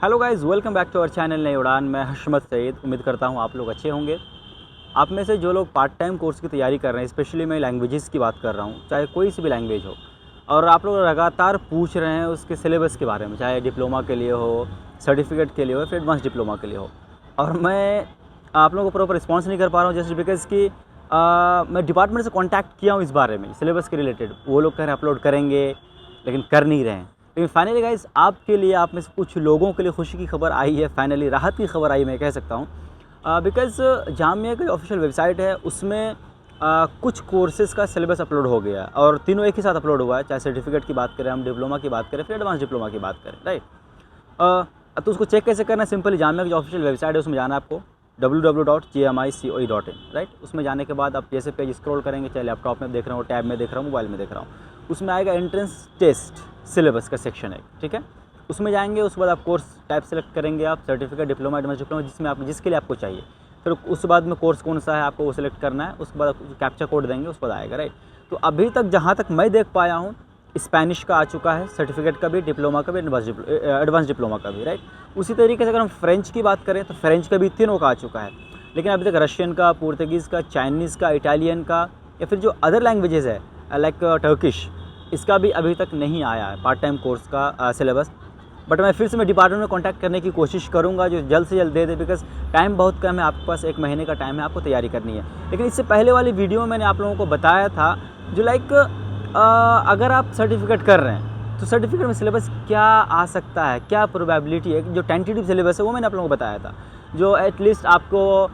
Hello guys, welcome back to our channel Nai Udaan. मैं हशमत सईद। उम्मीद करता हूँ आप लोग अच्छे होंगे। आप में से जो लोग पार्ट टाइम कोर्स की तैयारी कर रहे हैं, स्पेशली मैं लैंग्वेजेस की बात कर रहा हूँ, चाहे कोई सी भी लैंग्वेज हो, और आप लोग लगातार पूछ रहे हैं उसके सिलेबस के बारे में, चाहे डिप्लोमा के लिए हो, सर्टिफिकेट के लिए हो, फिर एडवांस डिप्लोमा के लिए हो, और मैं आप लोगों को प्रॉपर रिस्पॉन्स नहीं कर पा रहा हूँ, जस्ट बिकॉज कि मैं डिपार्टमेंट से कॉन्टैक्ट किया हूँ इस बारे में, सिलेबस के रिलेटेड। वो लोग कह रहे हैं अपलोड करेंगे, लेकिन कर नहीं रहे हैं। लेकिन फाइनली गाइस, आपके लिए, आप में से कुछ लोगों के लिए खुशी की खबर आई है, फाइनली राहत की खबर आई, मैं कह सकता हूँ। बिकॉज़ जामिया की ऑफिशियल वेबसाइट है, उसमें कुछ कोर्सेज़ का सिलेबस अपलोड हो गया, और तीनों एक ही साथ अपलोड हुआ है, चाहे सर्टिफिकेट की बात करें, हम डिप्लोमा की बात करें, फिर एडवांस डिप्लोमा की बात करें, राइट। तो उसको चेक कैसे करना है? सिंपली जामिया की जो ऑफिशियल वेबसाइट है उसमें जाना है आपको, www.gmicoe.in, राइट। उसमें जाने के बाद आप जैसे पेज स्क्रॉल करेंगे, चाहे लैपटॉप में देख रहा हूँ, टैब में देख रहा हूँ, मोबाइल में देख रहा हूँ, उसमें आएगा एंट्रेंस टेस्ट सिलेबस का सेक्शन है, ठीक है। उसमें जाएंगे, उसके बाद आप कोर्स टाइप सेलेक्ट करेंगे, आप सर्टिफिकेट, डिप्लोमा, एडवांस डिप्लोमा, जिसमें आप जिसके लिए आपको चाहिए। फिर उसके बाद में कोर्स कौन सा है आपको वो सिलेक्ट करना है, उसके बाद कैप्चा कोड देंगे, उसके बाद आएगा, राइट। तो अभी तक जहाँ तक मैं देख पाया हूँ, स्पेनिश का आ चुका है, सर्टिफिकेट का भी, डिप्लोमा का भी, एडवांस डिप्लोमा का भी, राइट। उसी तरीके से अगर हम फ्रेंच की बात करें तो फ्रेंच का भी तीनों का आ चुका है, लेकिन अभी तक रशियन का, पुर्तगीज़ का, चाइनीज़ का, इटालियन का, या फिर जो अदर लैंग्वेजेज़ है लाइक टर्किश, इसका भी अभी तक नहीं आया है पार्ट टाइम कोर्स का सिलेबस। बट मैं फिर से डिपार्टमेंट में कांटेक्ट करने की कोशिश करूंगा, जो जल्द से जल्द दे दे, बिकॉज टाइम बहुत कम है, आपके पास 1 महीने का टाइम है, आपको तैयारी करनी है। लेकिन इससे पहले वाली वीडियो में मैंने आप लोगों को बताया था, जो लाइक अगर आप सर्टिफिकेट कर रहे हैं तो सर्टिफिकेट में सिलेबस क्या आ सकता है, क्या प्रोबेबिलिटी है, जो टेंटेटिव सिलेबस है वो मैंने आप लोगों को बताया था, जो एटलीस्ट आपको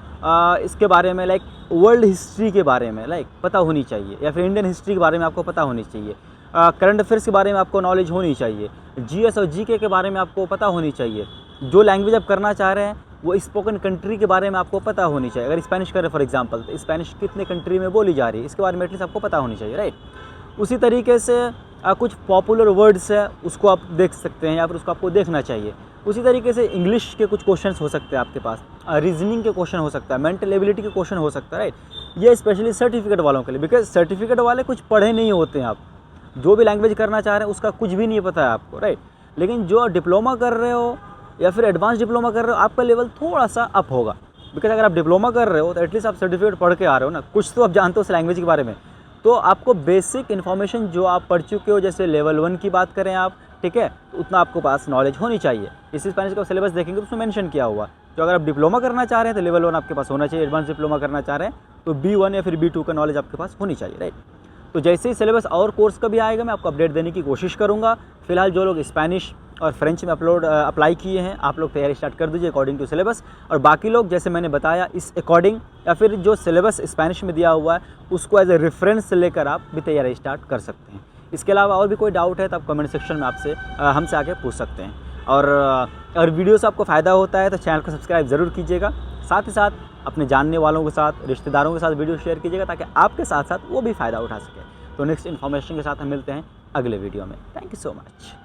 इसके बारे में, लाइक वर्ल्ड हिस्ट्री के बारे में लाइक पता होनी चाहिए, या फिर इंडियन हिस्ट्री के बारे में आपको पता होनी चाहिए, करंट अफेयर्स के बारे में आपको नॉलेज होनी चाहिए, जीएस और जीके के बारे में आपको पता होनी चाहिए, जो लैंग्वेज आप करना चाह रहे हैं वो स्पोकन कंट्री के बारे में आपको पता होनी चाहिए। अगर स्पेनिश करें फॉर एग्जांपल, तो स्पेनिश कितने कंट्री में बोली जा रही है, इसके बारे में एटलीस्ट आपको पता होनी चाहिए, राइट। उसी तरीके से कुछ पॉपुलर वर्ड्स है, उसको आप देख सकते हैं, या फिर उसको आपको देखना चाहिए। उसी तरीके से इंग्लिश के कुछ क्वेश्चंस हो सकते हैं आपके पास, रीजनिंग के क्वेश्चन हो सकता है, मेंटल एबिलिटी के क्वेश्चन हो सकता है, राइट। ये स्पेशली सर्टिफिकेट वालों के लिए, बिकॉज सर्टिफिकेट वाले कुछ पढ़े नहीं होते हैं, आप जो भी लैंग्वेज करना चाह रहे हैं उसका कुछ भी नहीं पता है आपको, राइट। लेकिन जो डिप्लोमा कर रहे हो या फिर एडवांस डिप्लोमा कर रहे हो, आपका लेवल थोड़ा सा अप होगा, बिकॉज अगर आप डिप्लोमा कर रहे हो तो एटलीस्ट आप सर्टिफिकेट पढ़ के आ रहे हो ना, कुछ तो आप जानते हो उस लैंग्वेज के बारे में, तो आपको बेसिक इन्फॉर्मेशन जो आप पढ़ चुके हो, जैसे लेवल 1 की बात करें आप, ठीक है, तो उतना आपको पास नॉलेज होनी चाहिए। इसी स्पेनिश का सिलेबस देखेंगे तो उसमें मेंशन किया हुआ, तो अगर आप डिप्लोमा करना चाह रहे हैं तो लेवल 1 आपके पास होना चाहिए, एडवांस डिप्लोमा करना चाह रहे हैं तो B1 या फिर B2 का नॉलेज आपके पास होनी चाहिए, राइट। तो जैसे ही सिलेबस और कोर्स का भी आएगा, मैं आपको अपडेट देने की कोशिश करूँगा। फिलहाल जो लोग स्पेनिश और फ्रेंच में अप्लाई किए हैं, आप लोग तैयारी स्टार्ट कर दीजिए अकॉर्डिंग टू सिलेबस, और बाकी लोग जैसे मैंने बताया इस अकॉर्डिंग, या फिर जो सिलेबस स्पेनिश में दिया हुआ है उसको एज ए रेफरेंस लेकर आप भी तैयारी स्टार्ट कर सकते हैं। इसके अलावा और भी कोई डाउट है तो आप कमेंट सेक्शन में हमसे आके पूछ सकते हैं। और अगर वीडियो से आपको फ़ायदा होता है तो चैनल को सब्सक्राइब ज़रूर कीजिएगा, साथ ही साथ अपने जानने वालों के साथ, रिश्तेदारों के साथ वीडियो शेयर कीजिएगा, ताकि आपके साथ साथ वो भी फ़ायदा उठा सके। तो नेक्स्ट इन्फॉर्मेशन के साथ हम मिलते हैं अगले वीडियो में। Thank you so much.